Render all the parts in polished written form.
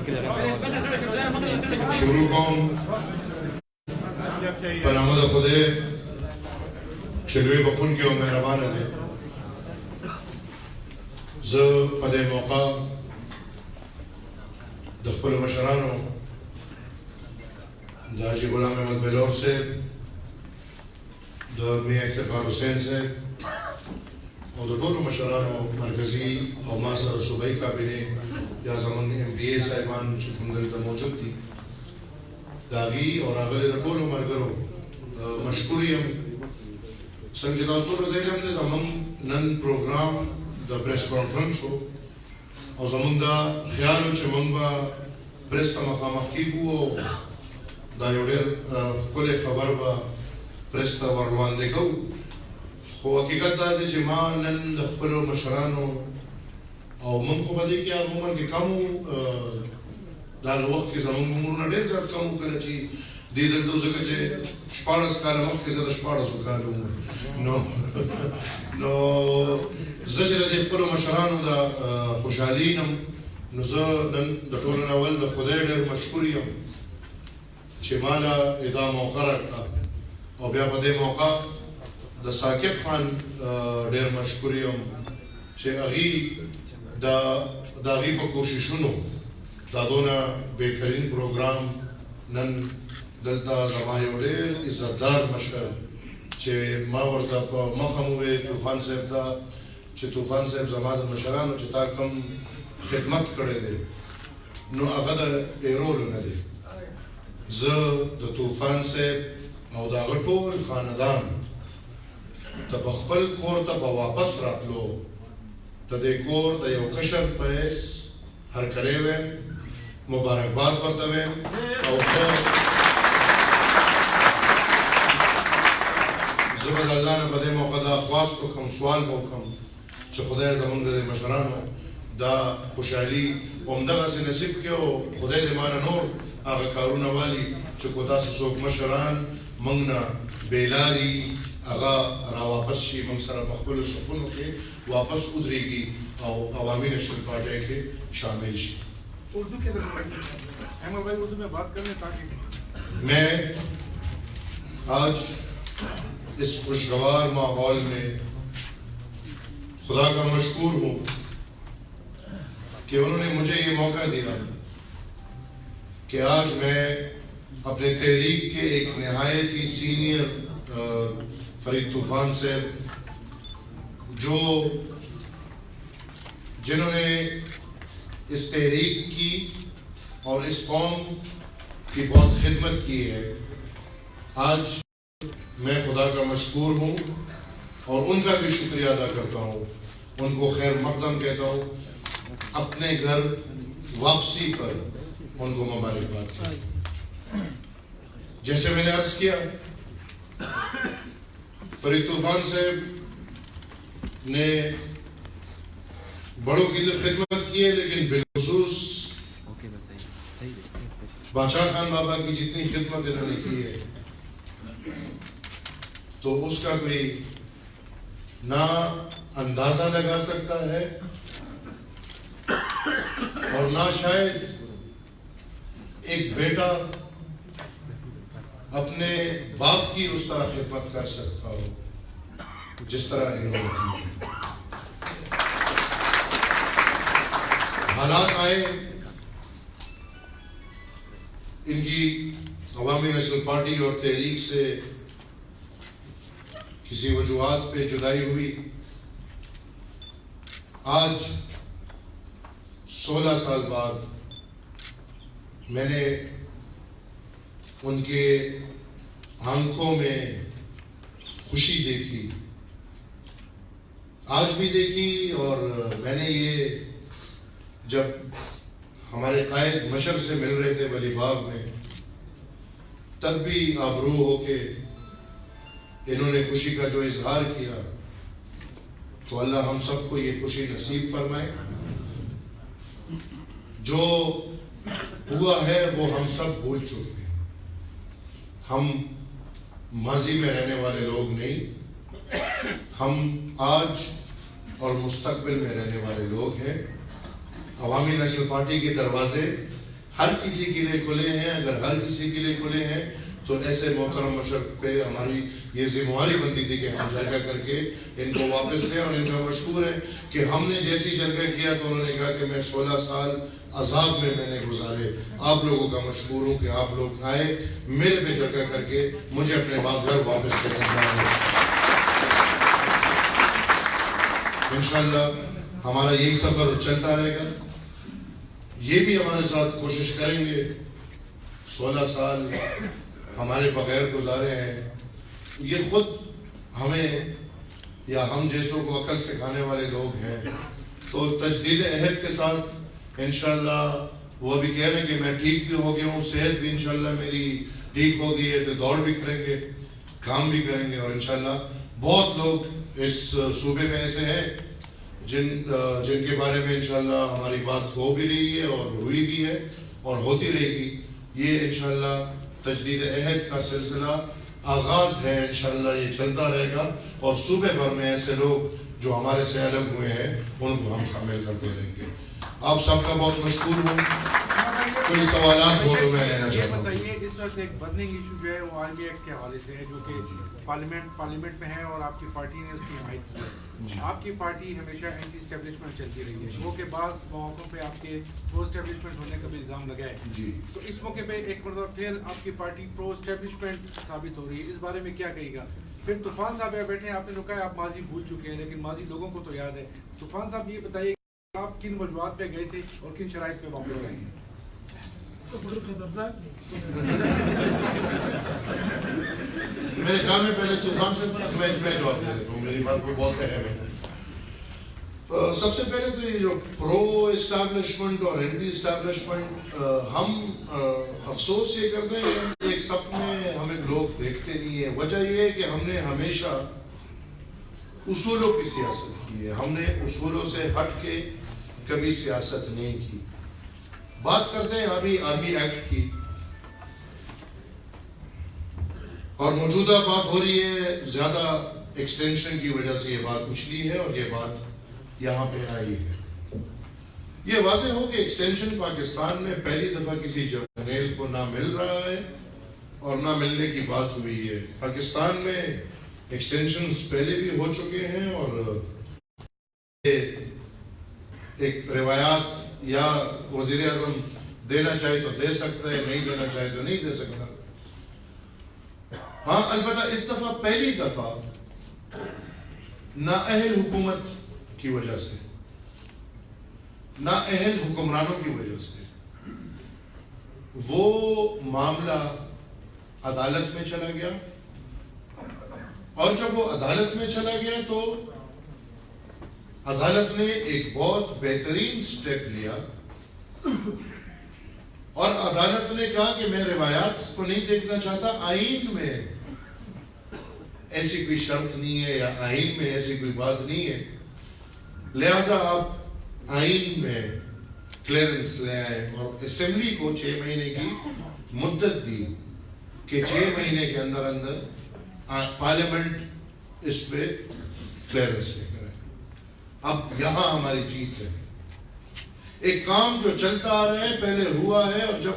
شروع کوم په نامه د خدای چې لوی بخونکی او مهربانه دی. زه په دې موقع د خپلو مشرانو د حاجي غلام احمد بلور صاحب، د میاں افتخار حسین صاحب او د ټولو مشرانو مرکزي او ما سره صوبایي کابینې یا زموږ MPA صاحبان چې کوم دلته موجود دي، د هغې او راغلي د ټولو ملګرو مشکور یم. څنګه چې تاسو ټولو ته علم دی، زموږ نن پروګرام د پریس کانفرنس و او زموږ دا خیال و چې موږ به پریس ته مخامخ کېږو او دا یو ډېر ښکلی خبر به پریس ته ور وړاندې کوو. خو حقیقت دا دی چې ما نن د خپلو مشرانو او موږ خو په دې کې هغه عمر کې کم وو، د هغه وخت کې زموږ عمرونه ډېر زیات کم وو کله چې دې دلته ځکه چې 14 کاله مخکې زه د 14 کالو عمر نو زه چې د خپلو مشرانو د خوشحالي یم، نو زه نن د ټولو نه اول د خدای ډېر مشکور یم چې ما له دا موقع راکړه، او بیا په دې موقع د ثاقب خان ډېر مشکور یم چې هغې د هغې په کوششونو دا دونه بهترین پروګرام نن دلته زما یو ډېر عزتدار مشر چې ما ورته په مخه مو وویل طوفان صاحب ته چې طوفان صاحب زما د مشرانو چې تا کوم خدمت کړی دی نو هغه د هیرولو نه دی. زه د طوفان صاحب او د هغه ټول خاندان ته په خپل کور ته په واپس راتلو ته دې کور د یو کشر په حیث هرکلی ویم، مبارکباد ورته ویم او زه به د الله نه په دې موقع دا خواست وکړم، سوال به وکړم چې خدای زموږ د مشرانو دا خوشحالي همدغسې نصیب کړي او خدای دې ما نه نور هغه کارونه والي چې کو داسې څوک مشران موږ نه بېلاري هغه راواپس شي، موږ سره په خپلو صفونو کې واپس ودرېږي او عوامي نیشنل پارٹی کې شامل شي. اردو کے احمد بھائی اردو میں بات کریں تاکہ میں آج اس خوشگوار ماحول میں خدا کا مشکور ہوں کہ انہوں نے مجھے یہ موقع دیا کہ آج میں اپنے تحریک کے ایک نہایت ہی سینئر فرید طوفان صاحب جنہوں نے اس تحریک کی اور اس قوم کی بہت خدمت کی ہے، آج میں خدا کا مشکور ہوں اور ان کا بھی شکریہ ادا کرتا ہوں، ان کو خیر مقدم کہتا ہوں، اپنے گھر واپسی پر ان کو مبارکباد کی. جیسے میں نے عرض کیا، فرید طوفان صاحب نے بڑوں کی تو خدمت کی ہے، لیکن بالخصوص بادشاہ خان بابا کی جتنی خدمت انہوں نے کی ہے تو اس کا کوئی نہ اندازہ لگا سکتا ہے اور نہ شاید ایک بیٹا اپنے باپ کی اس طرح خدمت کر سکتا ہو جس طرح انہوں نے کی. حالات آئے، ان کی عوامی نیشنل پارٹی اور تحریک سے کسی وجوہات پہ جدائی ہوئی. آج 16 سال بعد میں نے ان کے آنکھوں میں خوشی دیکھی، آج بھی دیکھی، اور میں نے یہ جب ہمارے قائد مشر سے مل رہے تھے ولی باغ میں تب بھی آبرو ہو کے انہوں نے خوشی کا جو اظہار کیا، تو اللہ ہم سب کو یہ خوشی نصیب فرمائے. جو ہوا ہے وہ ہم سب بھول چکے ہیں، ہم ماضی میں رہنے والے لوگ نہیں، ہم آج اور مستقبل میں رہنے والے لوگ ہیں. عوامی نیشنل پارٹی کے دروازے ہر کسی کے لیے کھلے ہیں. اگر ہر کسی کے لیے کھلے ہیں تو ایسے محترم مشرق پہ ہماری یہ ذمہ بنتی تھی کہ ہم جرگہ کر کے ان کو واپس لیں. اور ان کا مشکور ہے کہ ہم نے جیسی جرگہ کیا تو انہوں نے کہا کہ میں 16 سال عذاب میں نے گزارے. آپ لوگوں کا مشکور ہوں کہ آپ لوگ آئے میرے پہ جرگہ کر کے مجھے اپنے گھر واپس لے جائیں. انشاءاللہ ہمارا یہی سفر چلتا رہے گا. یہ بھی ہمارے ساتھ کوشش کریں گے. 16 سال ہمارے بغیر گزارے ہیں. یہ خود ہمیں یا ہم جیسوں کو عقل سکھانے والے لوگ ہیں. تو تجدید عہد کے ساتھ انشاءاللہ وہ ابھی کہہ رہے ہیں کہ میں ٹھیک بھی ہو گیا ہوں, صحت بھی انشاءاللہ میری ٹھیک ہو گئی ہے, تو دوڑ بھی کریں گے, کام بھی کریں گے. اور انشاءاللہ بہت لوگ اس صوبے میں ایسے ہیں جن کے بارے میں انشاءاللہ ہماری بات ہو بھی رہی ہے اور ہوئی بھی ہے اور ہوتی رہے گی. یہ انشاءاللہ تجدید عہد کا سلسلہ آغاز ہے. انشاءاللہ یہ چلتا رہے گا اور صوبے بھر میں ایسے لوگ جو ہمارے سے الگ ہوئے ہیں ان کو ہم شامل کرتے رہیں گے. آپ سب کا بہت مشکور ہوں. کوئی سوالات ہو تو میں لینا چاہتا ہوں. بتائیے اس وقت ایک برننگ ایشو جو ہے وہ آرمی ایکٹ کے حوالے سے ہے جو کہ پارلیمنٹ میں ہے اور آپ کی پارٹی نے اس کی حمایت کی ہے. آپ کی پارٹی ہمیشہ اینٹی اسٹیبلشمنٹ چلتی رہی ہے. وہ کہ بعض مواقعوں پہ آپ کے پرو اسٹیبلشمنٹ ہونے کا بھی الزام لگا ہے. تو اس موقع پہ ایک مرتبہ پھر آپ کی پارٹی پرو اسٹیبلشمنٹ ثابت ہو رہی ہے. اس بارے میں کیا کہے گا؟ پھر طوفان صاحب یہاں بیٹھے ہیں, آپ نے کہا آپ ماضی بھول چکے ہیں لیکن ماضی لوگوں کو تو یاد ہے. طوفان صاحب یہ بتائیے آپ کن وجوہات پہ گئے تھے اور کن شرائط پہ واپس آئے ہیں؟ میرے خیال میں پہلے طوفان سے میں جواب دے دیتا ہوں. میری بات کو بہت اہم ہے. سب سے پہلے تو یہ جو پرو اسٹیبلشمنٹ اور اینٹی اسٹیبلشمنٹ, ہم افسوس یہ کرتے ہیں ایک سب میں ہمیں لوگ دیکھتے نہیں ہیں. وجہ یہ ہے کہ ہم نے ہمیشہ اصولوں کی سیاست کی ہے. ہم نے اصولوں سے ہٹ کے کبھی سیاست نہیں کی. بات کرتے ہیں ابھی آرمی ایکٹ کی اور موجودہ بات ہو رہی ہے زیادہ ایکسٹینشن کی وجہ سے یہ بات اچھلی ہے اور یہ بات یہاں پہ آئی ہے. یہ واضح ہو کہ ایکسٹینشن پاکستان میں پہلی دفعہ کسی جرنیل کو نہ مل رہا ہے اور نہ ملنے کی بات ہوئی ہے. پاکستان میں ایکسٹینشنز پہلے بھی ہو چکے ہیں اور ایک روایات یا وزیر اعظم دینا چاہے تو دے سکتا ہے, نہیں دینا چاہے تو نہیں دے سکتا. ہاں البتہ اس دفعہ پہلی دفعہ نااہل حکومت کی وجہ سے, نااہل حکمرانوں کی وجہ سے وہ معاملہ عدالت میں چلا گیا. اور جب وہ عدالت میں چلا گیا تو عدالت نے ایک بہت بہترین سٹیپ لیا اور عدالت نے کہا کہ میں روایات کو نہیں دیکھنا چاہتا. آئین میں ایسی کوئی شرط نہیں ہے یا آئین میں ایسی کوئی بات نہیں ہے, لہذا آپ آئین میں کلیئرنس لے آئے اور اسمبلی کو 6 مہینے کی مدت دی کہ 6 مہینے کے اندر اندر پارلیمنٹ اس پہ کلیئرنس لے کرے. اب یہاں ہماری جیت ہے. ایک کام جو چلتا آ رہا ہے پہلے ہوا ہے اور جب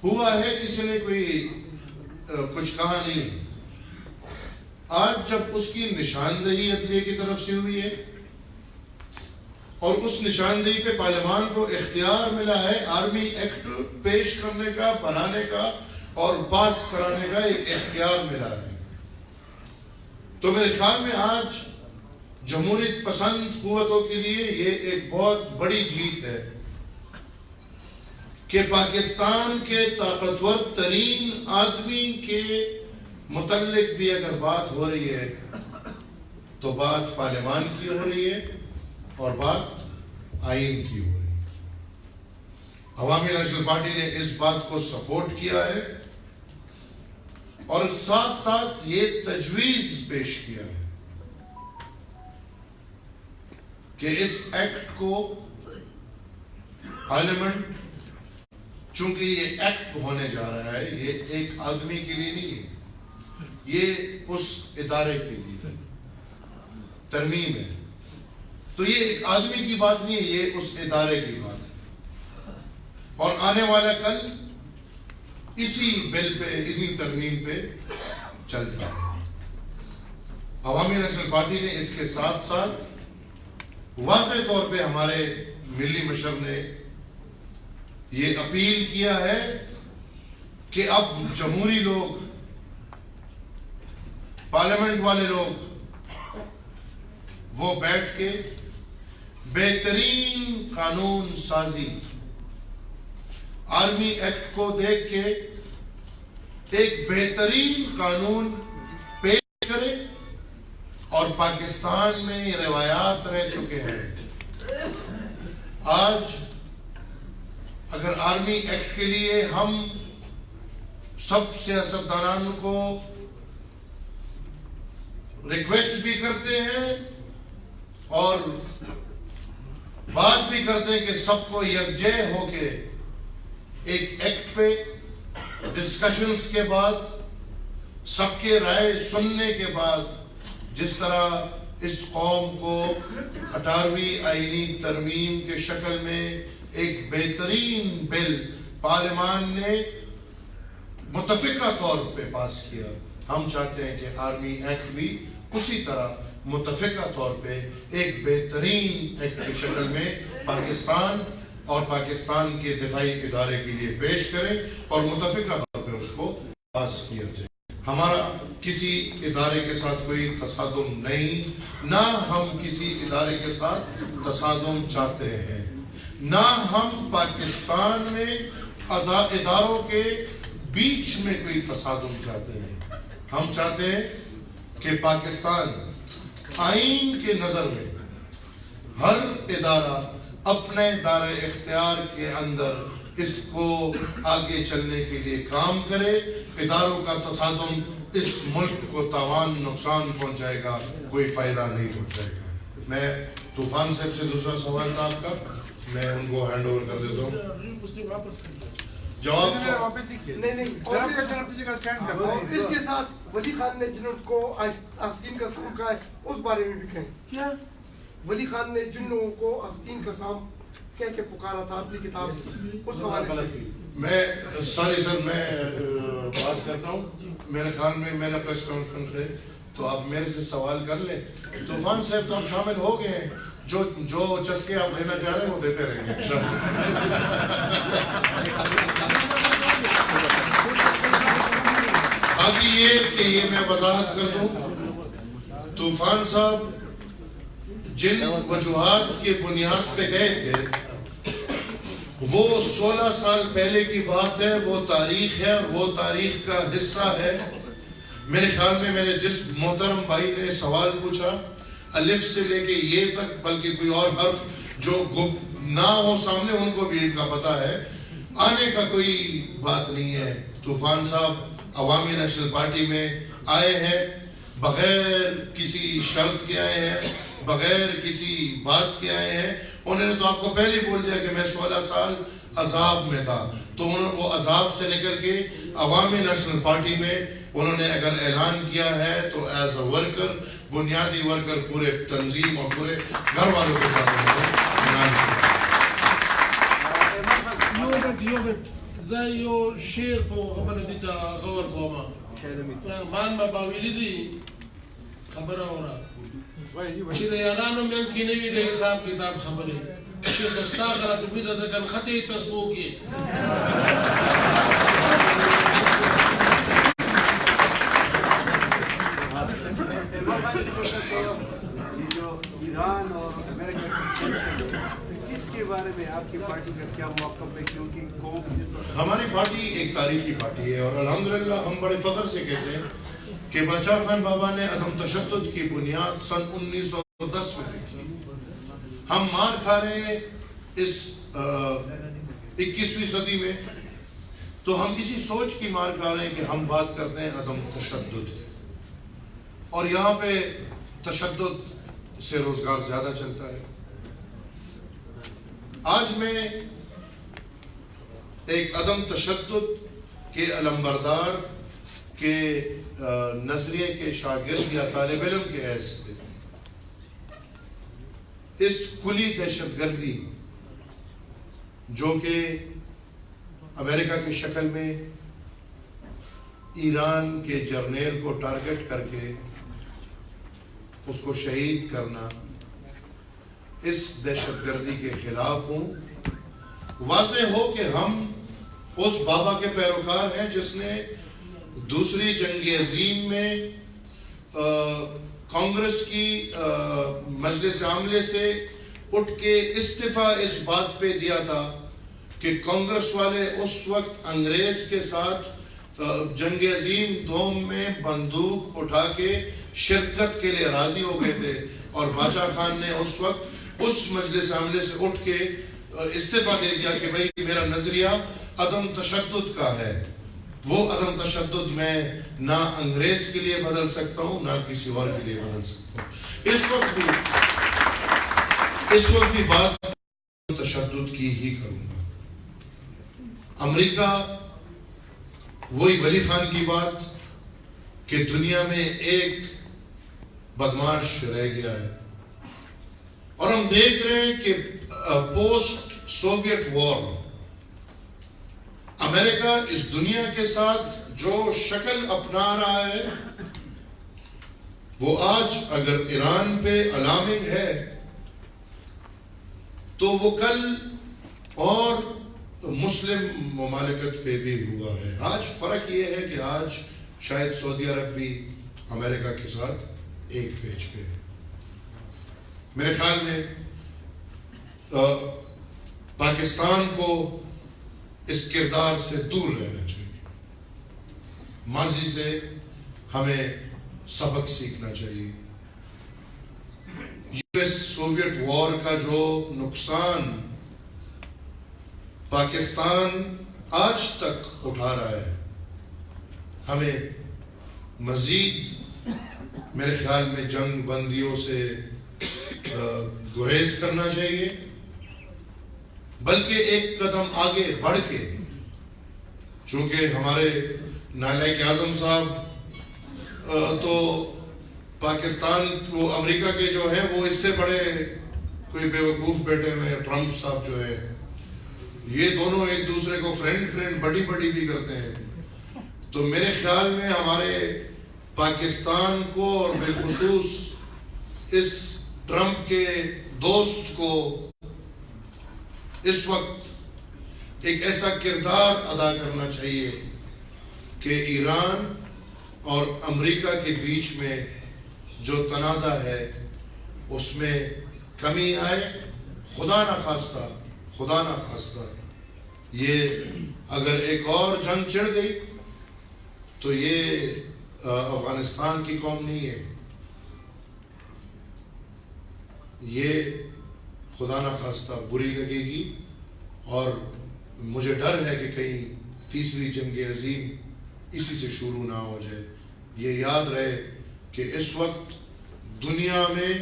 ہوا ہے کسی نے کوئی کچھ کہا نہیں. آج جب اس کی نشاندہی عدلیہ کی طرف سے ہوئی ہے اور اس نشاندہی پہ پارلیمان کو اختیار ملا ہے آرمی ایکٹ پیش کرنے کا, بنانے کا اور پاس کرانے کا ایک اختیار ملا ہے, تو میرے خیال میں آج جمہوریت پسند قوتوں کے لیے یہ ایک بہت بڑی جیت ہے کہ پاکستان کے طاقتور ترین آدمی کے متعلق بھی اگر بات ہو رہی ہے تو بات پارلیمان کی ہو رہی ہے اور بات آئین کی ہو رہی ہے. عوامی نیشنل پارٹی نے اس بات کو سپورٹ کیا ہے اور ساتھ ساتھ یہ تجویز پیش کیا ہے کہ اس ایکٹ کو پارلیمنٹ, چونکہ یہ ایکٹ ہونے جا رہا ہے, یہ ایک آدمی کے لیے نہیں ہے, یہ اس ادارے کے لیے ترمیم ہے, تو یہ ایک آدمی کی بات نہیں ہے, یہ اس ادارے کی بات ہے. اور آنے والا کل اسی بل پہ، انہی ترمیم پہ چلتا ہے۔ عوامی نیشنل پارٹی نے اس کے ساتھ ساتھ واضح طور پہ ہمارے ملی مشر نے یہ اپیل کیا ہے کہ اب جمہوری لوگ، پارلیمنٹ والے لوگ، وہ بیٹھ کے بہترین قانون سازی، آرمی ایکٹ کو دیکھ کے ایک بہترین قانون پیش کرے۔ اور پاکستان میں یہ روایات رہ چکے ہیں، آج اگر آرمی ایکٹ کے لیے ہم سب سیاستدانوں کو ریکویسٹ بھی کرتے ہیں اور بات بھی کرتے ہیں کہ سب کو یکجہ ہو کے ایک ایکٹ پہ ڈسکشنز کے بعد، سب کے رائے سننے کے بعد، جس طرح اس قوم کو 18ویں آئینی ترمیم کے شکل میں ایک بہترین بل پارلیمان نے متفقہ طور پہ پاس کیا، ہم چاہتے ہیں کہ آرمی ایکٹ بھی اسی طرح متفقہ طور پہ ایک بہترین ایکٹ کی شکل میں پاکستان اور پاکستان کے دفاعی ادارے کے لیے پیش کریں اور متفقہ طور پہ اس کو پاس کیا جائے۔ ہمارا کسی ادارے کے ساتھ کوئی تصادم نہیں، نہ ہم کسی ادارے کے ساتھ تصادم چاہتے ہیں، نہ ہم پاکستان میں اداروں کے بیچ میں کوئی تصادم چاہتے ہیں۔ ہم چاہتے ہیں کہ پاکستان آئین کے نظر میں ہر ادارہ اپنے دائرہ اختیار کے اندر اس کو آگے چلنے کے لیے کام کرے۔ اداروں کا تصادم اس ملک کو تاوان نقصان پہنچائے گا، کوئی فائدہ نہیں پہنچائے گا۔ میں طوفان صاحب سے دوسرا سوال تھا آپ کا، میں ان کو ہینڈ اوور کر دیتا ہوں۔ جواب اس کے ساتھ ولی خان نے جن کو آستین کا سام کہا ہے اس بارے میں بھی کہیں کیا؟ ولی خان نے جن لوگوں کو آستین کا سام کہہ کے پکارا تھا اپنی کتاب، اس حوالے سے میں سر میں بات کرتا ہوں۔ میرے خیال میں میرا پریس کانفرنس ہے تو آپ میرے سے سوال کر لیں۔ طوفان صاحب تو آپ شامل ہو گئے ہیں، جو چسکے آپ لینا چاہ رہے ہیں وہ دیتے رہیں گے۔ باقی یہ میں وضاحت کر دوں، طوفان صاحب جن وجوہات کے بنیاد پہ گئے تھے وہ 16 سال پہلے کی بات ہے، وہ تاریخ ہے اور وہ تاریخ کا حصہ ہے۔ میرے خیال میں میرے جس محترم بھائی نے سوال پوچھا، الف سے لے کے یہ تک، بلکہ کوئی اور حرف جو نہ ہو سامنے ان کو بھی ان کا پتہ ہے، آنے کا کوئی بات نہیں ہے۔ طوفان صاحب عوامی نیشنل پارٹی میں آئے ہیں، بغیر کسی شرط کے آئے ہیں، بغیر کسی بات کے آئے ہیں۔ انہوں نے تو آپ کو پہلے بول دیا کہ میں 16 سال عذاب میں تھا، تو وہ عذاب سے نکل کے عوامی نیشنل پارٹی میں انہوں نے اگر اعلان کیا ہے تو ایز اے ورکر، بنیادی ورکر، پورے تنظیم اور پورے گھر والوں کے ساتھ اعلان کیا۔ زایو شیر کو خبر دیتا غور کوما مان ما باویلی دی خبر اورا چې د یارانو منځ کې نوي د حساب کتاب خبرې شیخ استا غلط ویده د کن خطې تسبو کې یہ جو ایران اور امریکہ کی اس کے بارے میں آپ کی پارٹی کا کیا موقف ہے؟ کیونکہ قوم ہماری پارٹی ایک تاریخی پارٹی ہے اور الحمدللہ ہم بڑے فخر سے کہتے ہیں کہ باچا خان بابا نے عدم تشدد کی بنیاد سن 1910 میں رکھی۔ ہم مار کھا رہے ہیں اس 21ویں صدی میں، تو ہم اسی سوچ کی مار کھا رہے ہیں کہ ہم بات کرتے ہیں عدم تشدد کی، اور یہاں پہ تشدد سے روزگار زیادہ چلتا ہے۔ آج میں ایک عدم تشدد کے علمبردار کے نظریے کے شاگرد یا طالب علم کے حیث سے اس کلی دہشت گردی جو کہ امریکہ کی شکل میں ایران کے جرنیل کو ٹارگٹ کر کے اس کو شہید کرنا اس دہشت گردی کے خلاف ہوں. واضح ہو کہ ہم اس بابا کے پیروکار ہیں جس نے دوسری جنگ عظیم میں کانگریس کی مجلس عاملہ سے اٹھ کے استعفیٰ اس بات پہ دیا تھا کہ کانگریس والے اس وقت انگریز کے ساتھ جنگ عظیم دوم میں بندوق اٹھا کے شرکت کے لیے راضی ہو گئے تھے, اور باچا خان نے اس وقت اس مجلس عاملہ سے اٹھ کے استعفیٰ دے دیا کہ بھئی میرا نظریہ عدم تشدد کا ہے. وہ عدم تشدد میں نہ انگریز کے لیے بدل سکتا ہوں نہ کسی اور کے لیے بدل سکتا ہوں. اس وقت بھی بات تشدد کی ہی کروں گا. امریکہ وہی ولی خان کی بات کہ دنیا میں ایک بدماش رہ گیا ہے, اور ہم دیکھ رہے ہیں کہ پوسٹ سوویت وار امریکہ اس دنیا کے ساتھ جو شکل اپنا رہا ہے وہ آج اگر ایران پہ الارمنگ ہے تو وہ کل اور مسلم ممالکت پہ بھی ہوا ہے. آج فرق یہ ہے کہ آج شاید سعودی عرب بھی امریکہ کے ساتھ ایک پیج پہ ہے. میرے خیال میں پاکستان کو اس کردار سے دور رہنا چاہیے. ماضی سے ہمیں سبق سیکھنا چاہیے. یو ایس سوویت وار کا جو نقصان پاکستان آج تک اٹھا رہا ہے, ہمیں مزید میرے خیال میں جنگ بندیوں سے گریز کرنا چاہیے, بلکہ ایک قدم آگے بڑھ کے, چونکہ ہمارے نائب اعظم صاحب تو پاکستان وہ امریکہ کے جو ہیں وہ اس سے بڑے کوئی بیوقوف بیٹے میں ٹرمپ صاحب جو ہے, یہ دونوں ایک دوسرے کو فرینڈ بڑی بھی کرتے ہیں. تو میرے خیال میں ہمارے پاکستان کو اور بالخصوص اس ٹرمپ کے دوست کو اس وقت ایک ایسا کردار ادا کرنا چاہیے کہ ایران اور امریکہ کے بیچ میں جو تنازع ہے اس میں کمی آئے. خدا نہ خواستہ یہ اگر ایک اور جنگ چھڑ گئی تو یہ افغانستان کی قوم نہیں ہے, یہ خدا نہ خواستہ بری لگے گی. اور مجھے ڈر ہے کہ کہیں تیسری جنگ عظیم اسی سے شروع نہ ہو جائے. یہ یاد رہے کہ اس وقت دنیا میں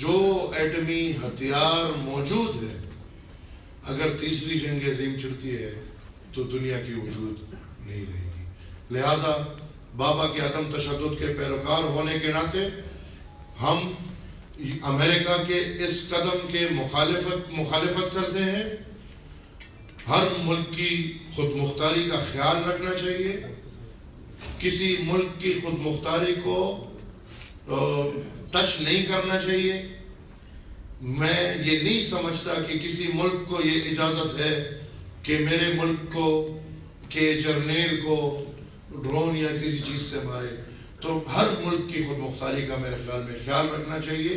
جو ایٹمی ہتھیار موجود ہے, اگر تیسری جنگ عظیم چھڑتی ہے تو دنیا کی وجود نہیں رہے گی. لہٰذا بابا کے عدم تشدد کے پیروکار ہونے کے ناطے ہم امریکہ کے اس قدم کے مخالفت کرتے ہیں. ہر ملک کی خود مختاری کا خیال رکھنا چاہیے. کسی ملک کی خود مختاری کو ٹچ نہیں کرنا چاہیے. میں یہ نہیں سمجھتا کہ کسی ملک کو یہ اجازت ہے کہ میرے ملک کو کے جرنیل کو ڈرون یا کسی چیز سے مارے. تو ہر ملک کی خود مختاری کا میرے خیال میں خیال رکھنا چاہیے,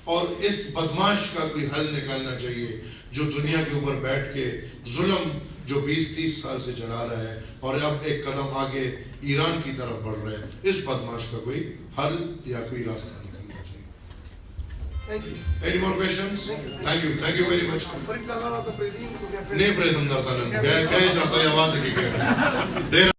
اور اس بدماش کا کوئی حل نکالنا چاہیے جو دنیا کے اوپر بیٹھ کے ظلم جو 20-30 سال سے چلا رہا ہے اور اب ایک قدم آگے ایران کی طرف بڑھ رہا ہے. اس بدماش کا کوئی حل یا کوئی راستہ نکالنا چاہیے. Any more questions? Thank you very much. نہیں پریدم درتا نم, کہے چاہتا ہے آواز کی کہہ